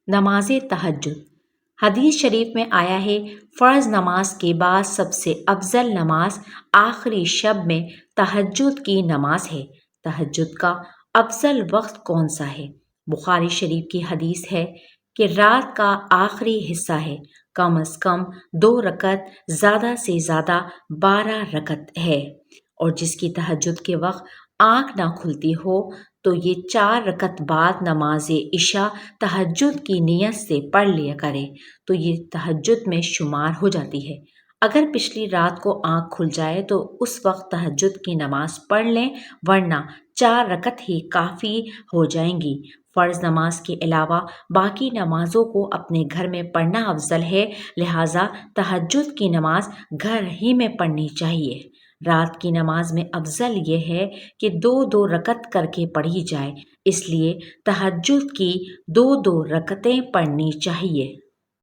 نماز تہجد۔ حدیث شریف میں آیا ہے، فرض نماز کے بعد سب سے افضل نماز آخری شب میں تہجد کی نماز ہے۔ تہجد کا افضل وقت کون سا ہے؟ بخاری شریف کی حدیث ہے کہ رات کا آخری حصہ ہے، کم از کم 2 رکعت، زیادہ سے زیادہ 12 رکعت ہے، اور جس کی تہجد کے وقت آنکھ نہ کھلتی ہو تو یہ 4 رکعت بعد نماز عشاء تہجد کی نیت سے پڑھ لیا کرے تو یہ تہجد میں شمار ہو جاتی ہے۔ اگر پچھلی رات کو آنکھ کھل جائے تو اس وقت تہجد کی نماز پڑھ لیں، ورنہ 4 رکعت ہی کافی ہو جائیں گی۔ فرض نماز کے علاوہ باقی نمازوں کو اپنے گھر میں پڑھنا افضل ہے، لہٰذا تہجد کی نماز گھر ہی میں پڑھنی چاہیے۔ رات کی نماز میں افضل یہ ہے کہ 2 رکعت کر کے پڑھی جائے، اس لیے تہجد کی 2 رکعتیں پڑھنی چاہیے۔